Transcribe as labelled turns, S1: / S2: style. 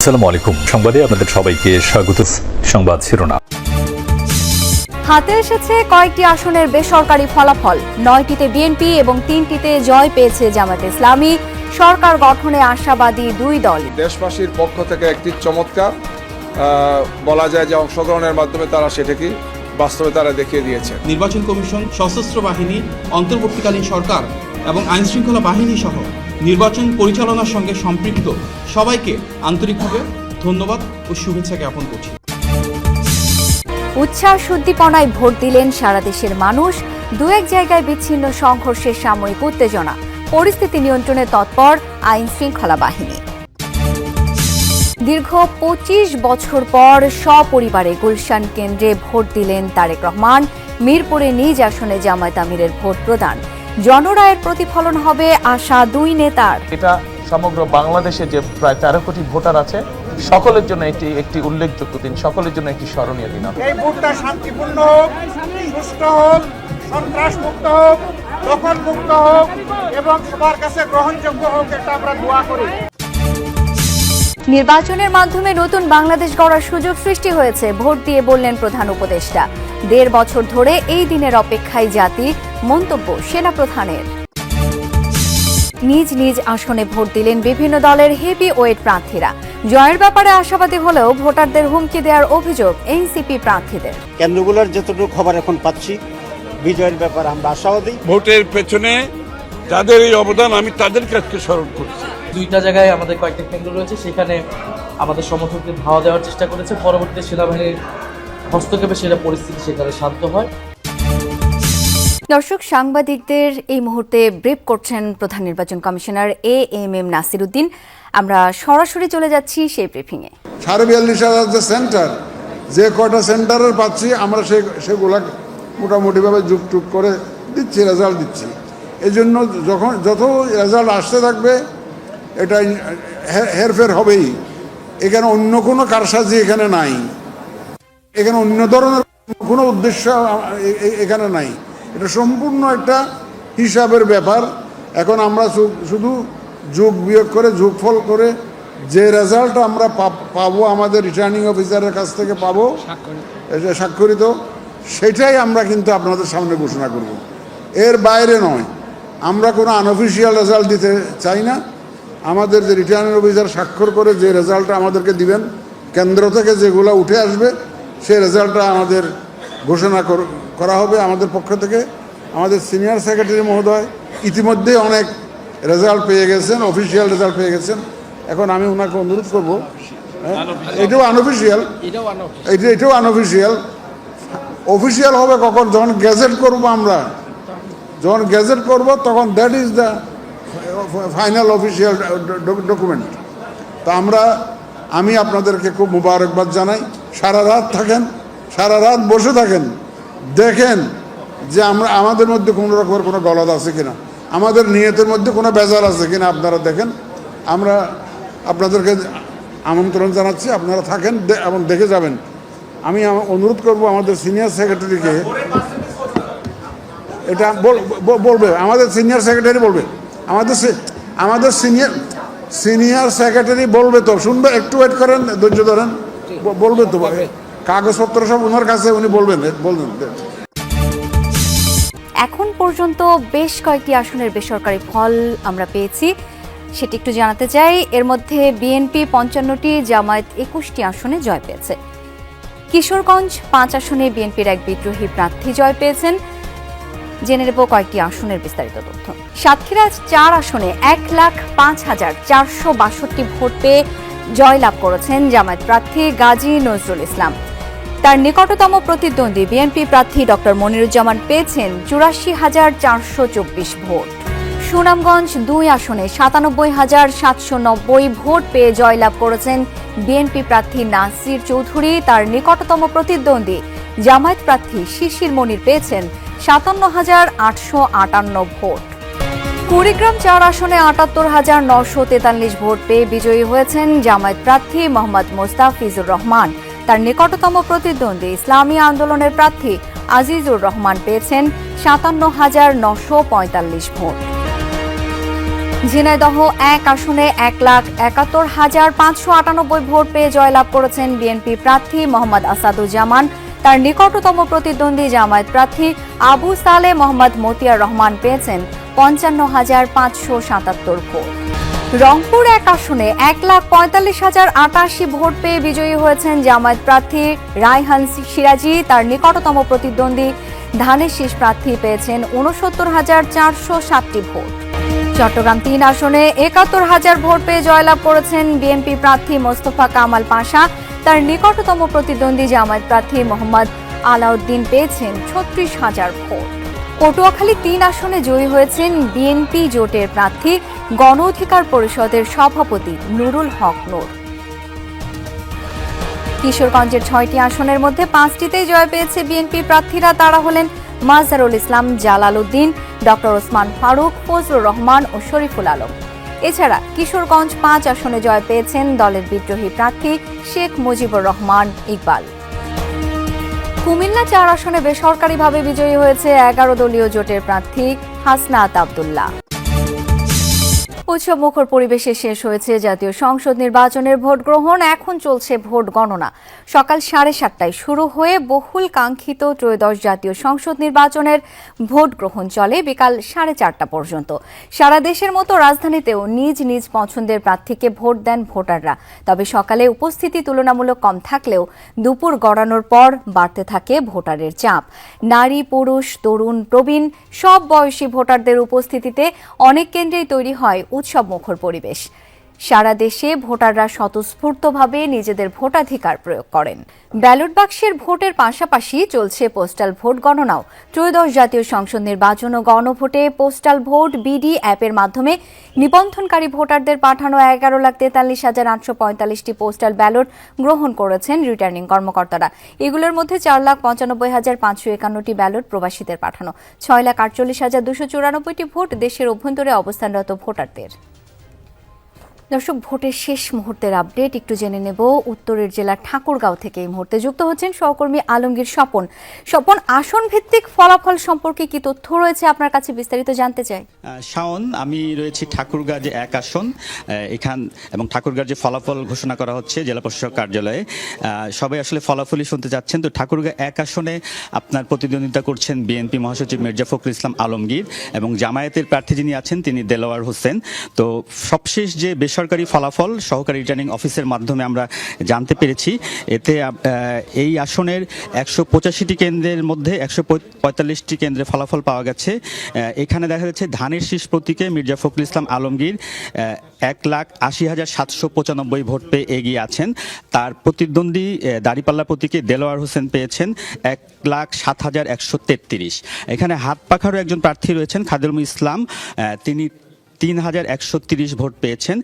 S1: আসসালামু আলাইকুম। সংবাদে আপনাদের সবাইকে স্বাগত। সংবাদ শিরোনাম।
S2: হাতে এসেছে কয়েকটি আসনের বেসরকারি ফলাফল। 9টিতে বিএনপি এবং 3টিতে জয় পেয়েছে জামায়াতে ইসলামী। সরকার গঠনে আশাবাদী দুই দল।
S3: দেশবাসীর পক্ষ থেকে একটি চমৎকার বলা যায় যে অংশগ্রহণের মাধ্যমে তারা সেটাকে বাস্তবে তারা দেখিয়ে দিয়েছে।
S4: নির্বাচন কমিশন, সশস্ত্র বাহিনী, অন্তর্বর্তীকালীন সরকার এবং আইনশৃঙ্খলা বাহিনী সহ নির্বাচন পরিচালনার সঙ্গে সম্পৃক্ত সবাইকে আন্তরিকভাবে ধন্যবাদ ও শুভেচ্ছা জ্ঞাপন করছি।
S2: উচ্ছ্বাস উদ্দীপনায় ভোট দিলেন সারা দেশের মানুষ। দু এক জায়গায় বিচ্ছিন্ন সংঘর্ষের সাময়িক উত্তেজনা। পরিস্থিতি নিয়ন্ত্রণে তৎপর আইন শৃঙ্খলা বাহিনী। দীর্ঘ 25 বছর পর সপরিবারে গুলশান কেন্দ্রে ভোট দিলেন তারেক রহমান। মিরপুরে নিজ আসনে জামায়াত আমিরের ভোট প্রদান। জনরায়ের প্রতিফলন হবে আশা দুই নেতার।
S5: এটা সমগ্র বাংলাদেশে যে প্রায় 13 কোটি ভোটার আছে সকলের জন্য একটি উল্লেখযোগ্য দিন, সকলের জন্য একটি স্মরণীয় দিন।
S6: এই ভোটটা শান্তিপূর্ণ হোক, সুষ্ঠু হোক, সন্ত্রাস মুক্ত হোক, দখল মুক্ত হোক এবং সবার কাছে গ্রহণযোগ্য হোক, এটা আমরা দোয়া করি।
S2: নির্বাচনের মাধ্যমে নতুন বাংলাদেশ গড়ার সুযোগ সৃষ্টি হয়েছে, ভোট দিয়ে বললেন প্রধান উপদেষ্টা। 1.5 বছর ধরে এই দিনের অপেক্ষায় জাতি, মন্তব্য সেনাপ্রধানের। নিজ নিজ আসনে ভোট দিলেন বিভিন্ন দলের হেভি ওয়েট প্রার্থীরা। জয়ের ব্যাপারে আশাবাদী হলেও ভোটারদের হুমকি দেওয়ার অভিযোগ এনসিপি প্রার্থীদের।
S7: কেন্দ্রগুলোর যতটুকু খবর এখন পাচ্ছি, বিজয়ের ব্যাপারে আমরা আশাবাদী।
S8: ভোটের পেছনে যাদের এই অবদান, আমি তাদের কাছে স্মরণ করছি।
S9: 2টা জায়গায় আমাদের কয়েকটা কেন্দ্র রয়েছে, সেখানে আমাদের সমর্থকদের ধাওয়া দেওয়ার চেষ্টা করেছে। পরবর্তীতে সেনাবাহিনীর হস্তক্ষেপে সেটা পরিস্থিতি সেখানে শান্ত হয়।
S2: দর্শক, সাংবাদিকদের এই মুহূর্তে ব্রিফ করছেন প্রধান নির্বাচন কমিশনার এএমএম নাসির উদ্দিন। আমরা সরাসরি চলে যাচ্ছি সেই ব্রিফিংয়ে।
S3: 42,500 যে সেন্টার, যে কটা সেন্টারের পাচ্ছি আমরা সেগুলা মোটামুটিভাবে যুগ করে দিচ্ছি, রেজাল্ট দিচ্ছি। এই জন্য যত রেজাল্ট আসতে থাকবে এটা হেরফের হবেই। এখানে অন্য কোনো কারসাজি এখানে নাই, এখানে অন্য ধরনের কোনো উদ্দেশ্য এখানে নাই। এটা সম্পূর্ণ একটা হিসাবের ব্যাপার। এখন আমরা শুধু যোগ বিয়োগ করে, যোগফল করে যে রেজাল্ট আমরা পাবো, আমাদের রিটার্নিং অফিসারের কাছ থেকে পাবো স্বাক্ষরিত, সেটাই আমরা কিন্তু আপনাদের সামনে ঘোষণা করব। এর বাইরে নয়। আমরা কোনো আনঅফিসিয়াল রেজাল্ট দিতে চাই না। আমাদের যে রিটার্নিং অফিসার স্বাক্ষর করে যে রেজাল্টটা আমাদেরকে দিবেন, কেন্দ্র থেকে যেগুলো উঠে আসবে সেই রেজাল্টটা আমাদের ঘোষণা করা হবে আমাদের পক্ষ থেকে। আমাদের সিনিয়র সেক্রেটারি মহোদয় ইতিমধ্যে অনেক রেজাল্ট পেয়ে গেছেন, অফিসিয়াল রেজাল্ট পেয়ে গেছেন। এখন আমি ওনাকে অনুরোধ করবো, এটাও আনঅফিসিয়াল, এটাও আনঅফিসিয়াল। অফিসিয়াল হবে কখন? যখন গ্যাজেট করবো আমরা, যখন গ্যাজেট করবো তখন that is the final official document. তা আমি আপনাদেরকে খুব মুবারকবাদ জানাই। সারা রাত থাকেন, সারা রাত বসে থাকেন, দেখেন যে আমাদের মধ্যে কোনো রকমের কোনো গলদ আছে কিনা, আমাদের নিয়তের মধ্যে কোনো বেজার আছে কিনা আপনারা দেখেন। আমরা আপনাদেরকে আমন্ত্রণ জানাচ্ছি, আপনারা থাকেন এবং দেখে যাবেন। আমি অনুরোধ করব আমাদের সিনিয়র সেক্রেটারিকে, এটা বলবে আমাদের সিনিয়র সেক্রেটারি বলবে, আমাদের সিনিয়র সেক্রেটারি বলবে তো, শুনবে, একটু ওয়েট করেন, ধৈর্য ধরেন, বলবে তো, কাগজপত্র সব ওনার কাছে, উনি বলবেন।
S2: এখন পর্যন্ত বেশ কয়েকটি আসনের বেসরকারি ফল আমরা পেয়েছি, সেটি একটু জানাতে চাই। এর মধ্যে বিএনপি 55টি, জামায়াত 21টি আসনে জয় পেয়েছে। কিশোরগঞ্জ 5 আসনে বিএনপির এক বিদ্রোহী প্রার্থী জয় পেয়েছেন। জেনে নেব কয়েকটি আসনের বিস্তারিত তথ্য। সাতক্ষীরা 4 আসনে 1,05,462 ভোট পেয়ে জয়লাভ করেছেন জামায়াত প্রার্থী গাজী নজরুল ইসলাম। তার নিকটতম প্রতিদ্বন্দ্বী বিএনপি প্রার্থী ডক্টর মনিরুজ্জামান পেয়েছেন 84,424 ভোট। সুনামগঞ্জ 2 আসনে 97,790 ভোট পেয়ে জয়লাভ করেছেন বিএনপি প্রার্থী নাসির চৌধুরী। তার নিকটতম প্রতিদ্বন্দ্বী জামায়াত প্রার্থী শিশির মনির পেয়েছেন 57,858 ভোট। কুড়িগ্রাম 4 আসনে 78,943 ভোট পেয়ে বিজয়ী হয়েছেন জামায়াত প্রার্থী মোহাম্মদ মোস্তাফিজুর রহমান। তার নিকটতম প্রতিদ্বন্দ্বী ইসলামী আন্দোলনের প্রার্থী আজিজুর রহমান পেয়েছেন 57,945 ভোট। ঝিনাইদহ 1 আসনে 1,71,598 ভোট পেয়ে জয়লাভ করেছেন বিএনপি প্রার্থী মোহাম্মদ আসাদুজ্জামান। তার নিকটতম প্রতিদ্বন্দ্বী জামায়াত প্রার্থী আবু সালে মোহাম্মদ মতিয়ার রহমান পেয়েছেন 55,577 ভোট। রংপুর 1 আসনে 1,45,088 ভোট পেয়ে বিজয়ী হয়েছেন জামায়াত প্রার্থী রায়হান সিরাজি। তার নিকটতম প্রতিদ্বন্দ্বী ধানের শীষ প্রার্থী পেয়েছেন 69,407টি ভোট। চট্টগ্রাম 3 আসনে 71,000 ভোট পেয়ে জয়লাভ করেছেন বিএনপি প্রার্থী মোস্তফা কামাল পাশা। তার নিকটতম প্রতিদ্বন্দ্বী জামায়াত প্রার্থী মোহাম্মদ আলাউদ্দিন পেয়েছেন 36,000 ভোট। পটুয়াখালী 3 আসনে জয়ী হয়েছেন বিএনপি জোটের প্রার্থী গণ অধিকার পরিষদের সভাপতি নুরুল হক নূর। কিশোরগঞ্জের 6টি আসনের মধ্যে 5টিতেই জয় পেয়েছে বিএনপি প্রার্থীরা। তারা হলেন মাজহারুল ইসলাম জালাল উদ্দিন, ডক্টর ওসমান ফারুক, ফজলুর রহমান ও শরীফুল আলম। এছাড়া কিশোরগঞ্জ 5 আসনে জয় পেয়েছেন দলের বিদ্রোহী প্রার্থী শেখ মুজিবুর রহমান ইকবাল। কুমিল্লা 4 আসনে বেসরকারিভাবে বিজয়ী হয়েছে 11 দলীয় জোটের প্রার্থী হাসনাত আব্দুল্লাহ। উৎসব মুখর পরিবেশে শেষ হয়েছে জাতীয় সংসদ নির্বাচনের ভোট গ্রহণ। এখন চলছে ভোট গণনা। সকাল 7:30টায় শুরু হয়ে বহুল কাঙ্ক্ষিত ত্রয়োদশ জাতীয় সংসদ নির্বাচনের ভোট গ্রহণ চলে বিকাল 4:30টা পর্যন্ত। সারা দেশের মতো রাজধানীতেও নিজ নিজ পছন্দের প্রার্থীকে ভোট দেন ভোটাররা। তবে সকালে উপস্থিতি তুলনামূলক কম থাকলেও দুপুর গড়ানোর পর বাড়তে থাকে ভোটারের চাপ। নারী, পুরুষ, তরুণ, প্রবীণ সব বয়সী ভোটারদের উপস্থিতিতে অনেক কেন্দ্রেই তৈরি হয় উৎসব মুখর পরিবেশ। সারা দেশে ভোটাররা স্বতঃস্ফূর্তভাবে নিজেদের ভোটাধিকার প্রয়োগ করেন। ব্যালট বাক্সের ভোটের পাশাপাশি চলছে পোস্টাল ভোট গণনাও। ত্রয়োদশ জাতীয় সংসদ নির্বাচন ও গণভোটে পোস্টাল ভোট বিডি অ্যাপের মাধ্যমে নিবন্ধনকারী ভোটারদের পাঠানো 11,43,845টি পোস্টাল ব্যালট গ্রহণ করেছেন রিটার্নিং কর্মকর্তারা। এগুলোর মধ্যে 4,95,551টি ব্যালট প্রবাসীদের পাঠানো, 6,48,294টি ভোট দেশের অভ্যন্তরে অবস্থানরত ভোটারদের। দর্শক, ভোটের শেষ মুহূর্তের আপডেট একটু জেনে নেব। উত্তরের জেলা ঠাকুরগাঁও থেকে এই মুহূর্তে যুক্ত হচ্ছেন সহকর্মী আলমগীর স্বপন। স্বপন, আসন ভিত্তিক ফলাফল সম্পর্কে কি তথ্য রয়েছে আপনার কাছে, বিস্তারিত জানতে চাই।
S10: শাওন, আমি রয়েছি ঠাকুরগাঁও যে 1 আসন এখান এবং ঠাকুরগাঁও যে ফলাফল ঘোষণা করা হচ্ছে জেলা প্রশাসক কার্যালয়ে, সবাই আসলে ফলাফলই শুনতে যাচ্ছেন। তো ঠাকুরগাঁও 1 আসনে আপনার প্রতিদ্বন্দ্বিতা করছেন বিএনপি মহাসচিব মির্জা ফখরুল ইসলাম আলমগীর এবং জামায়াতের প্রার্থী যিনি আছেন তিনি দেলোয়ার হোসেন। তো সবশেষ যে বেসরকারি ফলাফল সহকারী রিটার্নিং অফিসের মাধ্যমে আমরা জানতে পেরেছি, এতে এই আসনের 185টি কেন্দ্রের মধ্যে 145টি কেন্দ্রে ফলাফল পাওয়া গেছে। এখানে দেখা যাচ্ছে ধানের শীষ প্রতীকে মির্জা ফখরুল ইসলাম আলমগীর 1,80,795 ভোট পেয়ে এগিয়ে আছেন। তার প্রতিদ্বন্দ্বী দাঁড়িপাল্লা প্রতীকে দেলোয়ার হোসেন পেয়েছেন 1,07,133। এখানে হাত পাখারও একজন প্রার্থী রয়েছেন খাদেরুল ইসলাম, তিনি 3,130 ভোট পেয়েছেন।